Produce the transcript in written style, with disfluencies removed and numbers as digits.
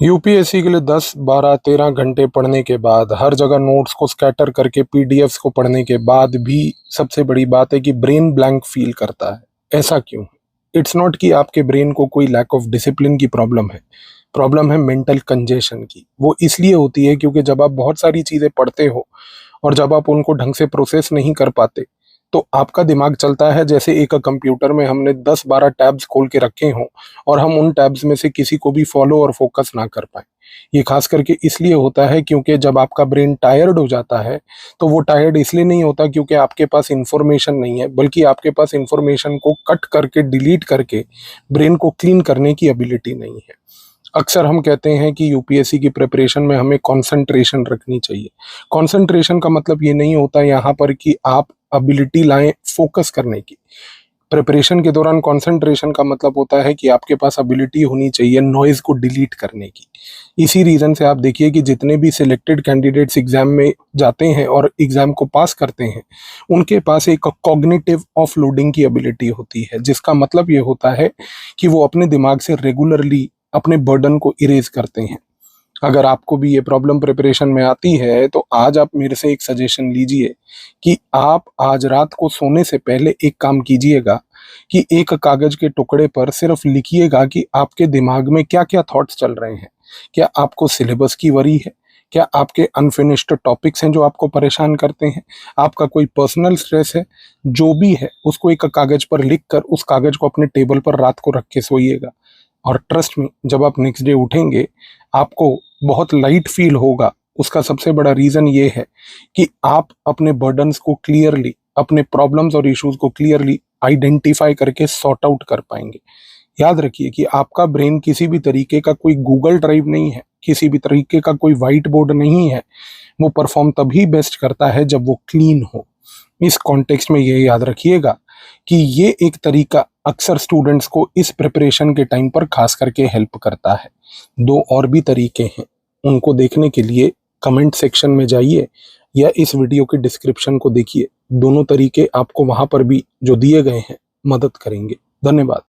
UPSC के लिए 10, 12, 13 घंटे पढ़ने के बाद, हर जगह नोट्स को स्कैटर करके पीडीएफ्स को पढ़ने के बाद भी सबसे बड़ी बात है कि ब्रेन ब्लैंक फील करता है। ऐसा क्यों? इट्स नॉट कि आपके ब्रेन को कोई लैक ऑफ डिसिप्लिन की प्रॉब्लम है मेंटल कंजेशन की। वो इसलिए होती है क्योंकि जब आप बहुत सारी चीज़ें पढ़ते हो और जब आप उनको ढंग से प्रोसेस नहीं कर पाते, तो आपका दिमाग चलता है जैसे एक कंप्यूटर में हमने 10-12 टैब्स खोल के रखे हों और हम उन टैब्स में से किसी को भी फॉलो और फोकस ना कर पाए। ये खास करके इसलिए होता है क्योंकि जब आपका ब्रेन टायर्ड हो जाता है, तो वो टायर्ड इसलिए नहीं होता क्योंकि आपके पास इंफॉर्मेशन नहीं है, बल्कि आपके पास इंफॉर्मेशन को कट करके, डिलीट करके ब्रेन को क्लीन करने की एबिलिटी नहीं है। अक्सर हम कहते हैं कि यूपीएससी की प्रिपरेशन में हमें कंसंट्रेशन रखनी चाहिए। कंसंट्रेशन का मतलब ये नहीं होता यहाँ पर कि आप एबिलिटी लाएं फोकस करने की। प्रिपरेशन के दौरान कंसंट्रेशन का मतलब होता है कि आपके पास एबिलिटी होनी चाहिए नॉइज को डिलीट करने की। इसी रीजन से आप देखिए कि जितने भी सिलेक्टेड कैंडिडेट्स एग्जाम में जाते हैं और एग्जाम को पास करते हैं, उनके पास एक कॉग्निटिव ऑफलोडिंग की एबिलिटी होती है, जिसका मतलब ये होता है कि वो अपने दिमाग से रेगुलरली अपने बर्डन को इरेज करते हैं। अगर आपको भी ये प्रॉब्लम प्रिपरेशन में आती है, तो आज आप मेरे से एक सजेशन लीजिए कि आप आज रात को सोने से पहले एक काम कीजिएगा कि एक कागज के टुकड़े पर सिर्फ लिखिएगा कि आपके दिमाग में क्या क्या थॉट्स चल रहे हैं। क्या आपको सिलेबस की वरी है? क्या आपके अनफिनिश्ड टॉपिक्स हैं जो आपको परेशान करते हैं? आपका कोई पर्सनल स्ट्रेस है? जो भी है उसको एक कागज पर लिख कर उस कागज को अपने टेबल पर रात को रख के सोइएगा। और ट्रस्ट में, जब आप नेक्स्ट डे उठेंगे, आपको बहुत लाइट फील होगा। उसका सबसे बड़ा रीजन ये है कि आप अपने बर्डन्स को क्लियरली, अपने प्रॉब्लम्स और इश्यूज को क्लियरली आइडेंटिफाई करके सॉर्ट आउट कर पाएंगे। याद रखिए कि आपका ब्रेन किसी भी तरीके का कोई गूगल ड्राइव नहीं है, किसी भी तरीके का कोई व्हाइट बोर्ड नहीं है। वो परफॉर्म तभी बेस्ट करता है जब वो क्लीन हो। इस कॉन्टेक्स्ट में ये याद रखिएगा कि ये एक तरीका अक्सर स्टूडेंट्स को इस प्रिपरेशन के टाइम पर खास करके हेल्प करता है। दो और भी तरीके हैं, उनको देखने के लिए कमेंट सेक्शन में जाइए या इस वीडियो के डिस्क्रिप्शन को देखिए। दोनों तरीके आपको वहां पर भी जो दिए गए हैं मदद करेंगे। धन्यवाद।